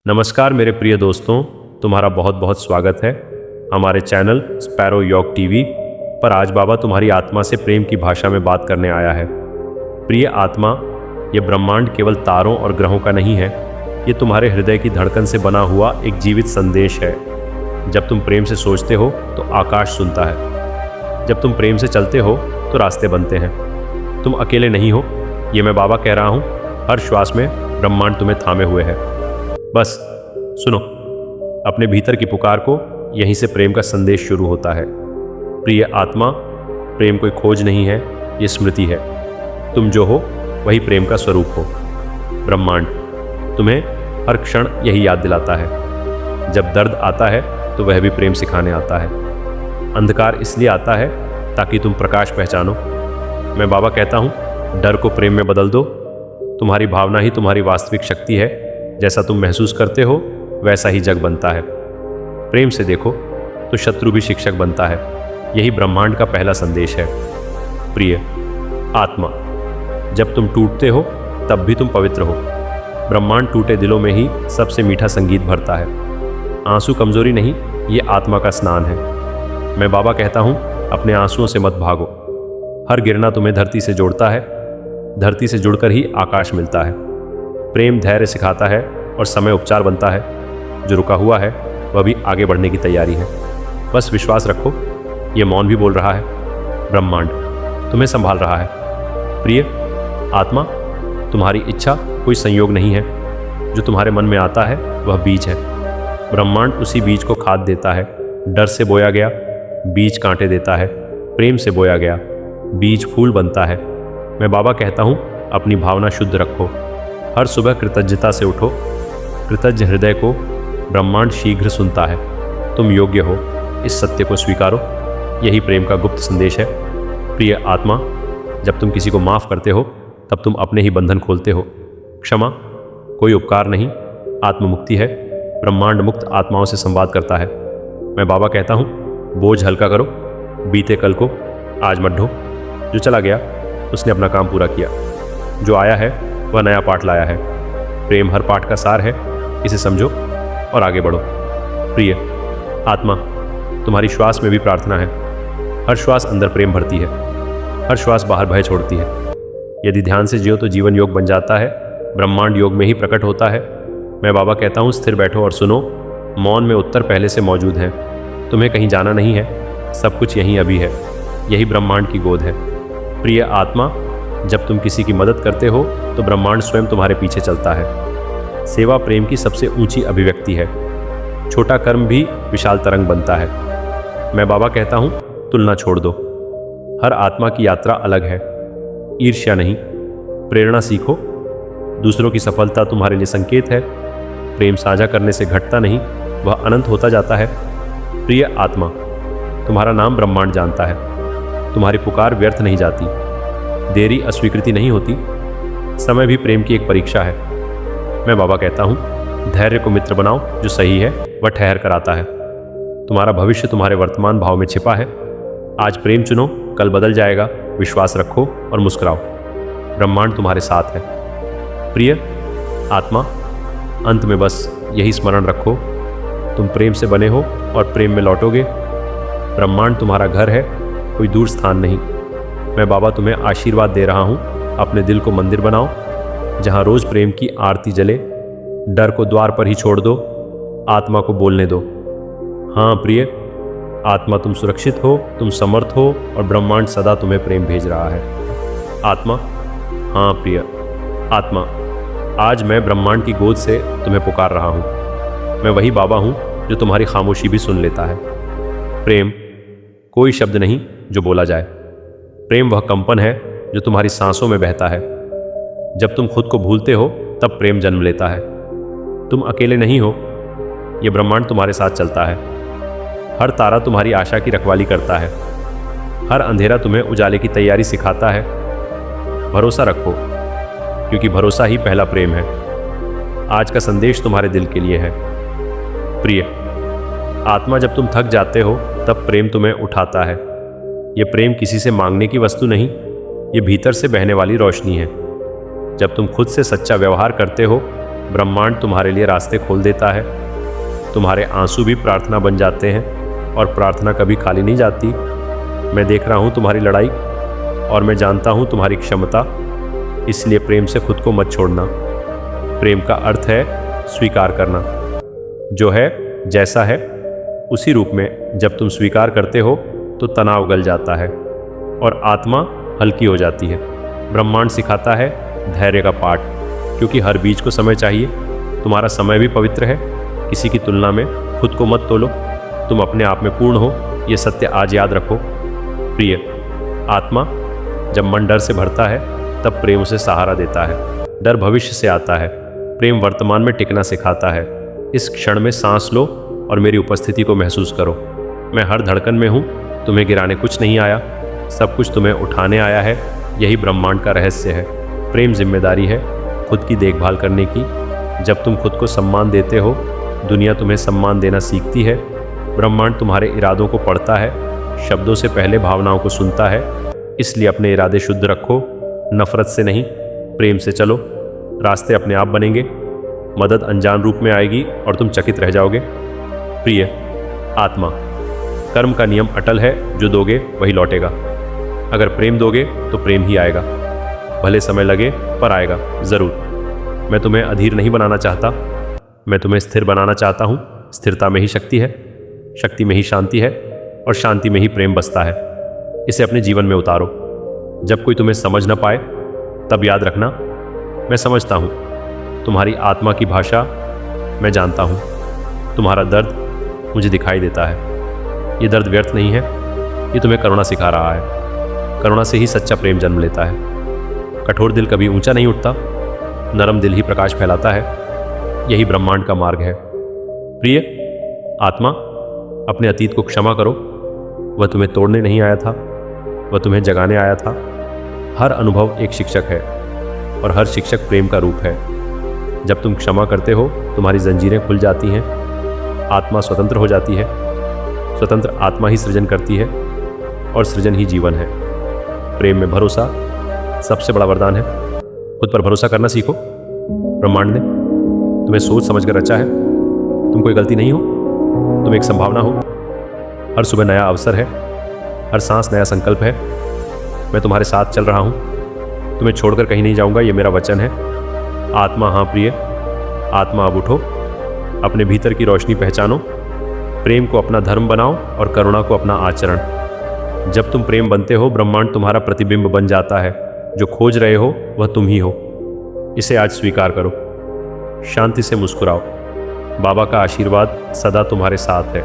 नमस्कार मेरे प्रिय दोस्तों, तुम्हारा बहुत बहुत स्वागत है हमारे चैनल स्पैरो योग टीवी पर। आज बाबा तुम्हारी आत्मा से प्रेम की भाषा में बात करने आया है। प्रिय आत्मा, ये ब्रह्मांड केवल तारों और ग्रहों का नहीं है, ये तुम्हारे हृदय की धड़कन से बना हुआ एक जीवित संदेश है। जब तुम प्रेम से सोचते हो तो आकाश सुनता है, जब तुम प्रेम से चलते हो तो रास्ते बनते हैं। तुम अकेले नहीं हो, ये मैं बाबा कह रहा हूँ। हर श्वास में ब्रह्मांड तुम्हें थामे हुए है। बस सुनो, अपने भीतर की पुकार को। यहीं से प्रेम का संदेश शुरू होता है। प्रिय आत्मा, प्रेम कोई खोज नहीं है, ये स्मृति है। तुम जो हो वही प्रेम का स्वरूप हो। ब्रह्मांड तुम्हें हर क्षण यही याद दिलाता है। जब दर्द आता है तो वह भी प्रेम सिखाने आता है। अंधकार इसलिए आता है ताकि तुम प्रकाश पहचानो। मैं बाबा कहता हूँ, डर को प्रेम में बदल दो। तुम्हारी भावना ही तुम्हारी वास्तविक शक्ति है। जैसा तुम महसूस करते हो वैसा ही जग बनता है। प्रेम से देखो तो शत्रु भी शिक्षक बनता है। यही ब्रह्मांड का पहला संदेश है। प्रिय आत्मा, जब तुम टूटते हो तब भी तुम पवित्र हो। ब्रह्मांड टूटे दिलों में ही सबसे मीठा संगीत भरता है। आंसू कमजोरी नहीं, ये आत्मा का स्नान है। मैं बाबा कहता हूँ, अपने आंसुओं से मत भागो। हर गिरना तुम्हें धरती से जोड़ता है। धरती से जुड़कर ही आकाश मिलता है। प्रेम धैर्य सिखाता है और समय उपचार बनता है। जो रुका हुआ है वह भी आगे बढ़ने की तैयारी है। बस विश्वास रखो, ये मौन भी बोल रहा है। ब्रह्मांड तुम्हें संभाल रहा है। प्रिय आत्मा, तुम्हारी इच्छा कोई संयोग नहीं है। जो तुम्हारे मन में आता है वह बीज है। ब्रह्मांड उसी बीज को खाद देता है। डर से बोया गया बीज कांटे देता है। प्रेम से बोया गया बीज फूल बनता है। मैं बाबा कहता हूँ, अपनी भावना शुद्ध रखो। हर सुबह कृतज्ञता से उठो। कृतज्ञ हृदय को ब्रह्मांड शीघ्र सुनता है। तुम योग्य हो, इस सत्य को स्वीकारो। यही प्रेम का गुप्त संदेश है। प्रिय आत्मा, जब तुम किसी को माफ़ करते हो तब तुम अपने ही बंधन खोलते हो। क्षमा कोई उपकार नहीं, आत्ममुक्ति है। ब्रह्मांड मुक्त आत्माओं से संवाद करता है। मैं बाबा कहता हूँ, बोझ हल्का करो। बीते कल को आज मत ढो। जो चला गया उसने अपना काम पूरा किया। जो आया है वह नया पाठ लाया है। प्रेम हर पाठ का सार है। इसे समझो और आगे बढ़ो। प्रिय आत्मा, तुम्हारी श्वास में भी प्रार्थना है। हर श्वास अंदर प्रेम भरती है, हर श्वास बाहर भय छोड़ती है। यदि ध्यान से जियो तो जीवन योग बन जाता है। ब्रह्मांड योग में ही प्रकट होता है। मैं बाबा कहता हूँ, स्थिर बैठो और सुनो। मौन में उत्तर पहले से मौजूद हैं। तुम्हें कहीं जाना नहीं है, सब कुछ यहीं अभी है। यही ब्रह्मांड की गोद है। प्रिय आत्मा, जब तुम किसी की मदद करते हो तो ब्रह्मांड स्वयं तुम्हारे पीछे चलता है। सेवा प्रेम की सबसे ऊंची अभिव्यक्ति है। छोटा कर्म भी विशाल तरंग बनता है। मैं बाबा कहता हूँ, तुलना छोड़ दो। हर आत्मा की यात्रा अलग है। ईर्ष्या नहीं, प्रेरणा सीखो। दूसरों की सफलता तुम्हारे लिए संकेत है। प्रेम साझा करने से घटता नहीं, वह अनंत होता जाता है। प्रिय आत्मा, तुम्हारा नाम ब्रह्मांड जानता है। तुम्हारी पुकार व्यर्थ नहीं जाती। देरी अस्वीकृति नहीं होती। समय भी प्रेम की एक परीक्षा है। मैं बाबा कहता हूँ, धैर्य को मित्र बनाओ। जो सही है वह ठहर कर आता है। तुम्हारा भविष्य तुम्हारे वर्तमान भाव में छिपा है। आज प्रेम चुनो, कल बदल जाएगा। विश्वास रखो और मुस्कुराओ। ब्रह्मांड तुम्हारे साथ है। प्रिय आत्मा, अंत में बस यही स्मरण रखो, तुम प्रेम से बने हो और प्रेम में लौटोगे। ब्रह्मांड तुम्हारा घर है, कोई दूर स्थान नहीं। मैं बाबा तुम्हें आशीर्वाद दे रहा हूँ। अपने दिल को मंदिर बनाओ, जहाँ रोज प्रेम की आरती जले। डर को द्वार पर ही छोड़ दो, आत्मा को बोलने दो। हाँ प्रिय आत्मा, तुम सुरक्षित हो, तुम समर्थ हो और ब्रह्मांड सदा तुम्हें प्रेम भेज रहा है। आत्मा, हाँ प्रिय आत्मा, आज मैं ब्रह्मांड की गोद से तुम्हें पुकार रहा हूँ। मैं वही बाबा हूँ जो तुम्हारी खामोशी भी सुन लेता है। प्रेम कोई शब्द नहीं जो बोला जाए। प्रेम वह कंपन है जो तुम्हारी सांसों में बहता है। जब तुम खुद को भूलते हो तब प्रेम जन्म लेता है। तुम अकेले नहीं हो, ये ब्रह्मांड तुम्हारे साथ चलता है। हर तारा तुम्हारी आशा की रखवाली करता है। हर अंधेरा तुम्हें उजाले की तैयारी सिखाता है। भरोसा रखो, क्योंकि भरोसा ही पहला प्रेम है। आज का संदेश तुम्हारे दिल के लिए है। प्रिय आत्मा, जब तुम थक जाते हो तब प्रेम तुम्हें उठाता है। ये प्रेम किसी से मांगने की वस्तु नहीं, ये भीतर से बहने वाली रोशनी है। जब तुम खुद से सच्चा व्यवहार करते हो ब्रह्मांड तुम्हारे लिए रास्ते खोल देता है। तुम्हारे आंसू भी प्रार्थना बन जाते हैं और प्रार्थना कभी खाली नहीं जाती। मैं देख रहा हूँ तुम्हारी लड़ाई और मैं जानता हूँ तुम्हारी क्षमता, इसलिए प्रेम से खुद को मत छोड़ना। प्रेम का अर्थ है स्वीकार करना। जो है जैसा है उसी रूप में जब तुम स्वीकार करते हो तो तनाव गल जाता है और आत्मा हल्की हो जाती है। ब्रह्मांड सिखाता है धैर्य का पाठ, क्योंकि हर बीज को समय चाहिए। तुम्हारा समय भी पवित्र है। किसी की तुलना में खुद को मत तोलो। तुम अपने आप में पूर्ण हो, ये सत्य आज याद रखो। प्रिय आत्मा, जब मन डर से भरता है तब प्रेम उसे सहारा देता है। डर भविष्य से आता है, प्रेम वर्तमान में टिकना सिखाता है। इस क्षण में सांस लो और मेरी उपस्थिति को महसूस करो। मैं हर धड़कन में हूँ। तुम्हें गिराने कुछ नहीं आया, सब कुछ तुम्हें उठाने आया है। यही ब्रह्मांड का रहस्य है। प्रेम जिम्मेदारी है खुद की देखभाल करने की। जब तुम खुद को सम्मान देते हो, दुनिया तुम्हें सम्मान देना सीखती है। ब्रह्मांड तुम्हारे इरादों को पढ़ता है, शब्दों से पहले भावनाओं को सुनता है। इसलिए अपने इरादे शुद्ध रखो, नफरत से नहीं, प्रेम से चलो। रास्ते अपने आप बनेंगे। मदद अनजान रूप में आएगी और तुम चकित रह जाओगे। प्रिय आत्मा, कर्म का नियम अटल है, जो दोगे वही लौटेगा। अगर प्रेम दोगे तो प्रेम ही आएगा। भले समय लगे पर आएगा ज़रूर। मैं तुम्हें अधीर नहीं बनाना चाहता, मैं तुम्हें स्थिर बनाना चाहता हूँ। स्थिरता में ही शक्ति है, शक्ति में ही शांति है और शांति में ही प्रेम बसता है। इसे अपने जीवन में उतारो। जब कोई तुम्हें समझ न पाए तब याद रखना, मैं समझता हूँ। तुम्हारी आत्मा की भाषा मैं जानता हूँ। तुम्हारा दर्द मुझे दिखाई देता है। ये दर्द व्यर्थ नहीं है, ये तुम्हें करुणा सिखा रहा है। करुणा से ही सच्चा प्रेम जन्म लेता है। कठोर दिल कभी ऊंचा नहीं उठता, नरम दिल ही प्रकाश फैलाता है। यही ब्रह्मांड का मार्ग है। प्रिय आत्मा, अपने अतीत को क्षमा करो। वह तुम्हें तोड़ने नहीं आया था, वह तुम्हें जगाने आया था। हर अनुभव एक शिक्षक है और हर शिक्षक प्रेम का रूप है। जब तुम क्षमा करते हो, तुम्हारी जंजीरें खुल जाती हैं, आत्मा स्वतंत्र हो जाती है। स्वतंत्र आत्मा ही सृजन करती है और सृजन ही जीवन है। प्रेम में भरोसा सबसे बड़ा वरदान है। खुद पर भरोसा करना सीखो। ब्रह्मांड ने तुम्हें सोच समझ कर रचा है। तुम कोई गलती नहीं हो, तुम एक संभावना हो। हर सुबह नया अवसर है, हर सांस नया संकल्प है। मैं तुम्हारे साथ चल रहा हूँ, तुम्हें छोड़कर कहीं नहीं जाऊँगा, ये मेरा वचन है। आत्मा, हाँ प्रिय आत्मा, अब उठो। अपने भीतर की रोशनी पहचानो। प्रेम को अपना धर्म बनाओ और करुणा को अपना आचरण। जब तुम प्रेम बनते हो, ब्रह्मांड तुम्हारा प्रतिबिंब बन जाता है। जो खोज रहे हो वह तुम ही हो। इसे आज स्वीकार करो। शांति से मुस्कुराओ। बाबा का आशीर्वाद सदा तुम्हारे साथ है।